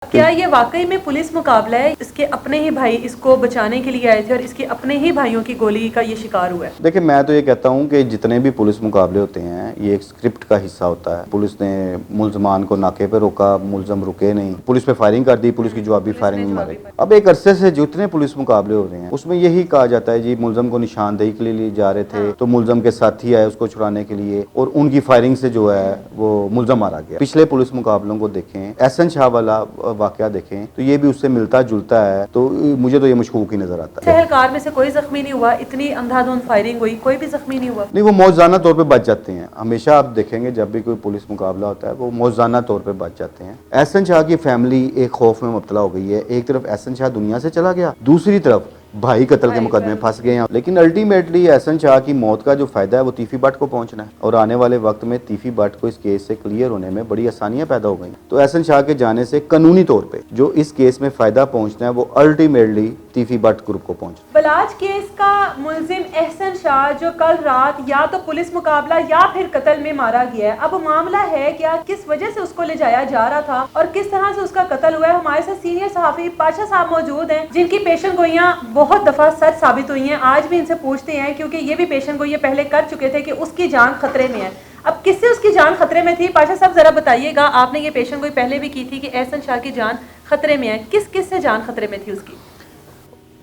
क्या ये वाकई में पुलिस मुकाबला है? इसके अपने ही भाई इसको बचाने के लिए आए थे और इसके अपने ही भाइयों की गोली का ये शिकार हुआ है। देखिए, मैं तो ये कहता हूँ कि जितने भी पुलिस मुकाबले होते हैं ये एक स्क्रिप्ट का हिस्सा होता है। पुलिस ने मुलजमान को नाके पे रोका, मुलजम रुके नहीं, पुलिस पे फायरिंग कर दी, पुलिस की जवाबी फायरिंग में मारे। अब एक अरसे से जितने पुलिस मुकाबले हो रहे हैं उसमें यही कहा जाता है जी मुलजम को निशानदेही के लिए जा रहे थे तो मुलजम के साथी आए उसको छुड़ाने के लिए और उनकी फायरिंग से जो है वो मुलजम मारा गया। पिछले पुलिस मुकाबलों को देखें, एहसन शाह वाला वाकया देखें तो ये भी उससे मिलता जुलता है। तो मुझे तो ये मशकूक ही नजर आता है। सहलकार में से कोई जख्मी नहीं हुआ, इतनी अंधाधुंध फायरिंग हुई, कोई भी जख्मी नहीं हुआ। नहीं, वो मौजाना तौर पे बच जाते हैं। हमेशा आप देखेंगे जब भी कोई पुलिस मुकाबला होता है वो मौजाना तौर पे बच जाते हैं। एहसन शाह की फैमिली एक खौफ में मुब्तला हो गई है। एक तरफ एहसन शाह दुनिया से चला गया, दूसरी तरफ भाई कत्ल के मुकदमे फंस गए हैं। लेकिन अल्टीमेटली एहसन शाह की मौत का जो फायदा है वो तीफी भट्ट को पहुंचना है और आने वाले वक्त में तीफी भट्ट को इस केस से क्लियर होने में बड़ी आसानियां पैदा हो गई। तो एहसन शाह के जाने से कानूनी तौर पे जो इस केस में फायदा पहुंचना है वो अल्टीमेटली तीफी भट्ट ग्रुप को पहुंचना। बलाज केस का मुलजिम एहसन शाह जो कल रात या तो पुलिस मुकाबला या फिर कत्ल में मारा गया है, अब मामला है क्या, किस वजह से उसको ले जाया जा रहा था और किस तरह से उसका कत्ल हुआ है। हमारे साथ सीनियर सहाफी पाशा साहब मौजूद हैं जिनकी पेशन गोइयां बहुत दफा सच साबित हुई हैं। आज भी इनसे पूछते हैं क्योंकि ये भी पेशन गोइयां पहले कर चुके थे कि उसकी जान खतरे में है। अब किससे उसकी जान खतरे में थी? पाशा साहब जरा बताइएगा, आपने ये पेशन गोई पहले भी की थी कि एहसन शाह की जान खतरे में है, किस किस से जान खतरे में थी उसकी?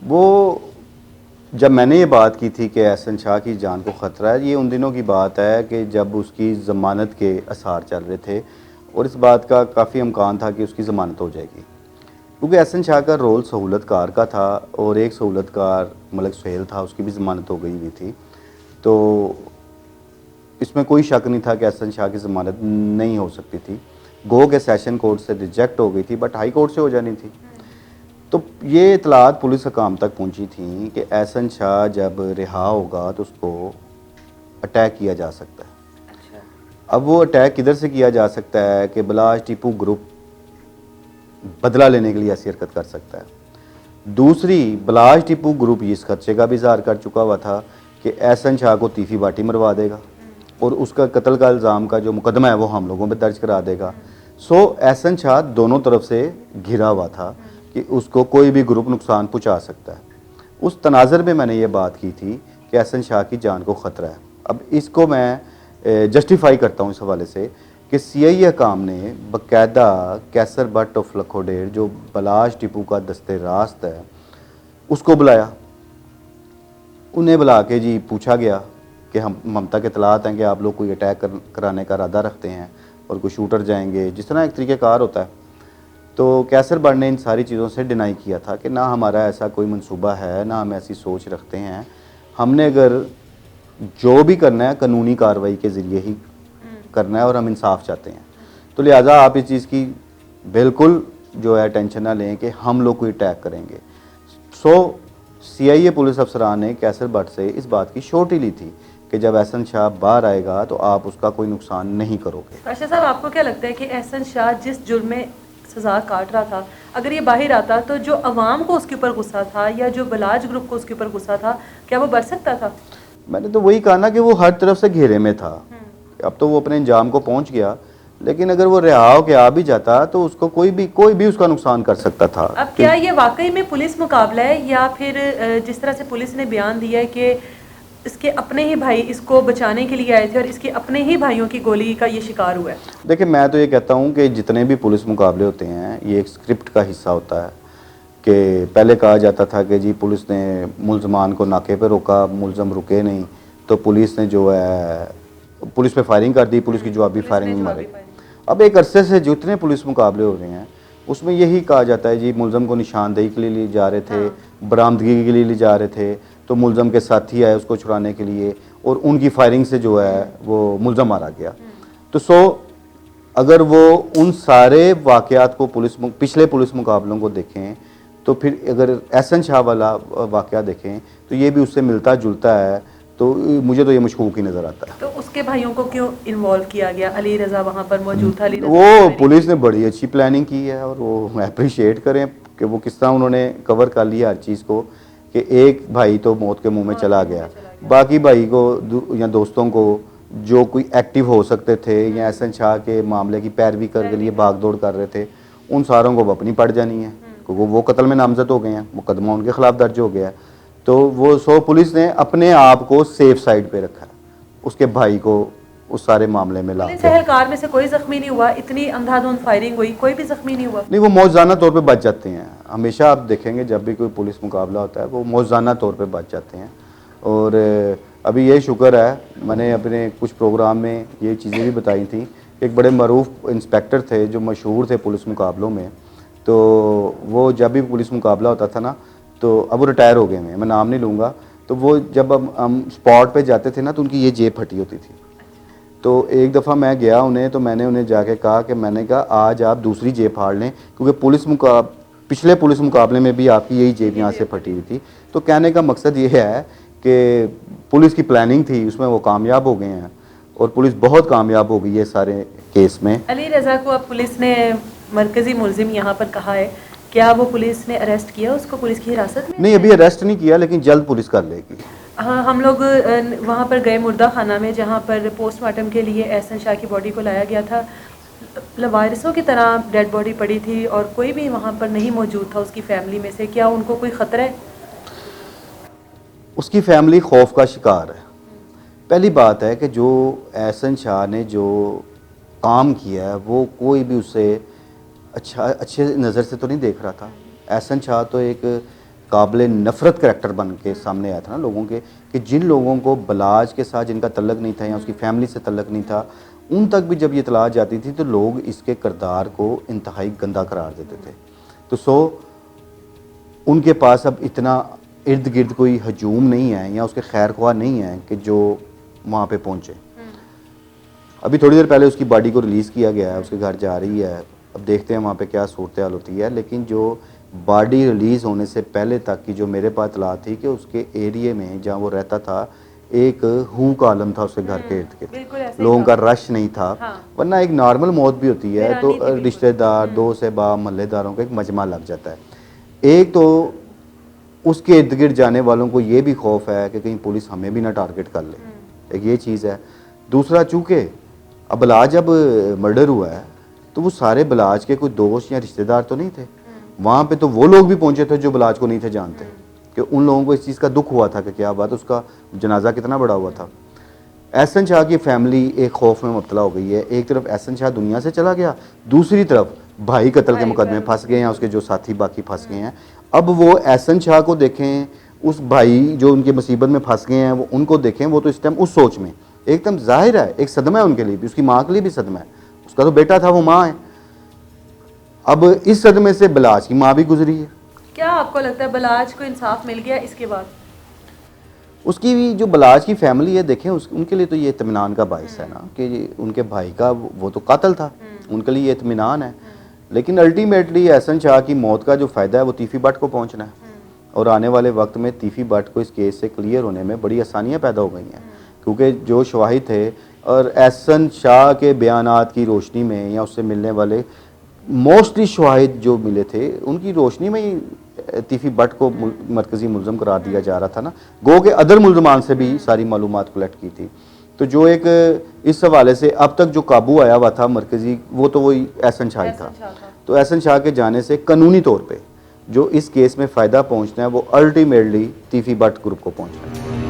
वो जब मैंने ये बात की थी कि एहसन शाह की जान को ख़तरा है, ये उन दिनों की बात है कि जब उसकी ज़मानत के आसार चल रहे थे और इस बात का काफ़ी इम्कान था कि उसकी ज़मानत हो जाएगी, क्योंकि एहसन शाह का रोल सहूलतकार का था और एक सहूलतकार मलिक सुहेल था, उसकी भी ज़मानत हो गई हुई थी। तो इसमें कोई शक नहीं था कि एहसन शाह की ज़मानत नहीं हो सकती थी। गो के सेशन कोर्ट से रिजेक्ट हो गई थी बट हाई कोर्ट से हो जानी थी। तो ये इतलात पुलिस हकाम तक पहुंची थी कि एहसन शाह जब रिहा होगा तो उसको अटैक किया जा सकता है। अच्छा। अब वो अटैक किधर से किया जा सकता है कि बलाज टीपू ग्रुप बदला लेने के लिए ऐसी हरकत कर सकता है। दूसरी, बलाज टीपू ग्रुप इस खदशे का भी इज़हार कर चुका हुआ था कि एहसन शाह को तीफी बाटी मरवा देगा और उसका कत्ल का इल्ज़ाम का जो मुकदमा है वो हम लोगों पर दर्ज करा देगा। सो एहसन शाह दोनों तरफ से घिरा हुआ था कि उसको कोई भी ग्रुप नुकसान पहुंचा सकता है। उस तनाज़र में मैंने ये बात की थी कि एहसन शाह की जान को ख़तरा है। अब इसको मैं जस्टिफाई करता हूँ इस हवाले से कि CI हकाम ने बाकायदा कैसर भट्ट ऑफ लखोडेर जो बलाज टीपू का दस्ते रास्त है उसको बुलाया। उन्हें बुला के जी पूछा गया कि हम तक इतलात हैं कि आप लोग कोई अटैक कराने का इरादा रखते हैं और कोई शूटर जाएंगे, जिस तरह एक तरीक़ेकार होता है। तो कैसर भट्ट ने इन सारी चीज़ों से डिनाई किया था कि ना हमारा ऐसा कोई मंसूबा है, ना हम ऐसी सोच रखते हैं। हमने अगर जो भी करना है कानूनी कार्रवाई के ज़रिए ही करना है और हम इंसाफ चाहते हैं। तो लिहाजा आप इस चीज़ की बिल्कुल जो है टेंशन ना लें कि हम लोग कोई अटैक करेंगे। CIA पुलिस अफसरान ने कैसर भट्ट से इस बात की श्योरिटी ली थी कि जब एहसन शाह बाहर आएगा तो आप उसका कोई नुकसान नहीं करोगे। पाशा साहब, आपको क्या लगता है कि एहसन शाह जिस जुर्म में सज़ा काट रहा था, अगर ये बाहर आता तो जो अवाम को उसके ऊपर गुस्सा था या जो बलाज ग्रुप को उसके ऊपर गुस्सा था, क्या वो बढ़ सकता था? मैंने तो वही कहा ना कि वो हर तरफ से घेरे में था। अब तो वो अपने अंजाम को पहुंच गया, लेकिन अगर वो रिहा होके आ भी जाता तो उसको कोई भी उसका नुकसान कर सकता था। अब क्या ये वाकई में पुलिस मुकाबला है या फिर जिस तरह से पुलिस ने बयान दिया है कि इसके अपने ही भाई इसको बचाने के लिए आए थे और इसके अपने ही भाइयों की गोली का ये शिकार हुआ है? देखिए, मैं तो ये कहता हूँ कि जितने भी पुलिस मुकाबले होते हैं ये एक स्क्रिप्ट का हिस्सा होता है कि पहले कहा जाता था कि जी पुलिस ने मुलजमान को नाके पे रोका, मुलजम रुके नहीं, तो पुलिस ने जो है पुलिस पे फायरिंग कर दी, पुलिस की जवाबी फायरिंग में मारे। अब एक अरसे से जितने पुलिस मुकाबले हो रहे हैं उसमें यही कहा जाता है जी मुलजम को निशानदेही के लिए जा रहे थे, बरामदगी के लिए ले जा रहे थे, तो मुलजम के साथी आए उसको छुड़ाने के लिए और उनकी फायरिंग से जो है वो मुलजम मारा गया। तो अगर वो उन सारे वाक़यात को पिछले पुलिस मुकाबलों को देखें तो फिर अगर एहसन शाह वाला वाक़या देखें तो ये भी उससे मिलता जुलता है। तो मुझे तो ये मशकूक ही नज़र आता है। तो उसके भाइयों को क्यों इन्वॉल्व किया गया? अली रज़ा वहाँ पर मौजूद था। वो पुलिस ने बड़ी अच्छी प्लानिंग की है और वो अप्रिशिएट करें कि वो किस तरह उन्होंने कवर कर लिया हर चीज़ को कि एक भाई तो मौत के मुंह में चला गया, बाकी भाई को या दोस्तों को जो कोई एक्टिव हो सकते थे या एहसन शाह के मामले की पैरवी कर के लिए भाग दौड़ कर रहे थे उन सारों को अपनी पड़ जानी है, क्योंकि वो कत्ल में नामजद हो गए हैं, मुकदमा उनके खिलाफ दर्ज हो गया है। तो वो पुलिस ने अपने आप को सेफ साइड पे रखा है, उसके भाई को उस सारे मामले में ला पुलिस एहलकार में से कोई जख्मी नहीं हुआ? इतनी अंधाधुंध फायरिंग हुई, कोई भी जख्मी नहीं हुआ? नहीं, वो मौजाना तौर पे बच जाते हैं। हमेशा आप देखेंगे जब भी कोई पुलिस मुकाबला होता है वो मौजाना तौर पे बच जाते हैं। और अभी ये शुक्र है, मैंने अपने कुछ प्रोग्राम में ये चीज़ें भी बताई थी। एक बड़े मरूफ इंस्पेक्टर थे जो मशहूर थे पुलिस मुकाबलों में, तो वो जब भी पुलिस मुकाबला होता था ना, तो अब वो रिटायर हो गए हैं, मैं नाम नहीं लूँगा, तो वो जब हम स्पॉट पे जाते थे ना तो उनकी ये जेब फटी होती थी। तो एक दफ़ा मैं गया उन्हें, तो मैंने उन्हें जाके कहा कि मैंने कहा आज आप दूसरी जेब फाड़ लें, क्योंकि पिछले पुलिस मुकाबले में भी आपकी यही जेब यहाँ से फटी हुई थी। तो कहने का मकसद ये है कि पुलिस की प्लानिंग थी, उसमें वो कामयाब हो गए हैं और पुलिस बहुत कामयाब हो गई है सारे केस में। अली रज़ा को अब पुलिस ने मरकज़ी मुलजिम यहाँ पर कहा है, क्या वो पुलिस ने अरेस्ट किया उसको, पुलिस की हिरासत में? नहीं, अभी अरेस्ट नहीं किया, लेकिन जल्द पुलिस कर लेगी। हाँ, हम लोग वहाँ पर गए मुर्दा खाना में, जहाँ पर पोस्टमार्टम के लिए एहसन शाह की बॉडी को लाया गया था। लवारिसों की तरह डेड बॉडी पड़ी थी और कोई भी वहाँ पर नहीं मौजूद था उसकी फैमिली में से। क्या उनको कोई ख़तरा है? उसकी फैमिली खौफ का शिकार है। पहली बात है कि जो एहसन शाह ने जो काम किया है वो कोई भी उसे अच्छे नज़र से तो नहीं देख रहा था। एहसन शाह तो एक काबिल नफ़रत करैक्टर बन के सामने आया था ना लोगों के, कि जिन लोगों को बलाज के साथ जिनका तल्लक नहीं था या उसकी फैमिली से तल्लक नहीं था, उन तक भी जब ये इत्तला जाती थी तो लोग इसके किरदार को इंतहाई गंदा करार देते थे। तो उनके पास अब इतना इर्द गिर्द कोई हजूम नहीं है या उसके खैर ख्वाह नहीं है कि जो वहाँ पे पहुँचे। अभी थोड़ी देर पहले उसकी बॉडी को रिलीज़ किया गया है, उसके घर जा रही है, अब देखते हैं वहाँ पे क्या सूरत हाल होती है। लेकिन जो बॉडी रिलीज़ होने से पहले तक की जो मेरे पास इत्तला थी कि उसके एरिए में जहाँ वो रहता था एक हू का आलम था उसके घर के इर्द गिर्द, लोगों का रश नहीं था। हाँ। वरना एक नॉर्मल मौत भी होती है तो रिश्तेदार, दोस्त अहबाब, मोहल्लेदारों का एक मजमा लग जाता है। एक तो उसके इर्द गिर्द जाने वालों को ये भी खौफ है कि कहीं पुलिस हमें भी ना टारगेट कर ले, एक ये चीज़ है। दूसरा, चूँकि अब बलाज जब मर्डर हुआ है तो वो सारे बलाज के कोई दोस्त या रिश्तेदार तो नहीं थे वहाँ पे, तो वो लोग भी पहुँचे थे जो बलाज को नहीं थे जानते, कि उन लोगों को इस चीज़ का दुख हुआ था कि क्या बात, उसका जनाजा कितना बड़ा हुआ था। एहसन शाह की फैमिली एक खौफ में मुब्तला हो गई है। एक तरफ एहसन शाह दुनिया से चला गया, दूसरी तरफ भाई कत्ल के मुकदमे फंस गए हैं, उसके जो साथी बाकी फंस गए हैं। अब वो एहसन शाह को देखें, उस भाई जो उनके मुसीबत में फंस गए हैं वो उनको देखें, वो तो इस टाइम उस सोच में एकदम जाहिर है एक सदमा है उनके लिए भी, उसकी माँ के लिए भी सदमा है। उसका तो बेटा था, वो माँ है। अब इस सदमे से बलाज की माँ भी गुजरी है। क्या आपको लगता है बलाज को इंसाफ मिल गया इसके बाद? उसकी भी जो बलाज की फैमिली है, देखें उनके लिए तो ये इत्मीनान का बाइस है ना कि उनके भाई का वो तो कातिल था, उनके लिए ये इत्मीनान है। लेकिन अल्टीमेटली एहसन शाह की मौत का जो फ़ायदा है वो तीफ़ी भट्ट को पहुंचना है, और आने वाले वक्त में तीफ़ी भट्ट को इस केस से क्लियर होने में बड़ी आसानियाँ पैदा हो गई हैं, क्योंकि जो शवाहिद थे और एहसन शाह के बयानात की रोशनी में या उससे मिलने वाले मोस्टली शवाहिद जो मिले थे उनकी रोशनी में ही तीफ़ी भट्ट को मरकज़ी मुल्ज़म करार दिया जा रहा था ना, गो के अदर मुल्ज़मान से भी सारी मालूमात कलेक्ट की थी। तो जो एक इस हवाले से अब तक जो काबू आया हुआ था मरकज़ी, वो तो वही एहसन शाह ही था। तो एहसन शाह के जाने से कानूनी तौर पे जो इस केस में फ़ायदा पहुंचना है वो अल्टीमेटली तीफ़ी भट्ट ग्रुप को पहुंचना है।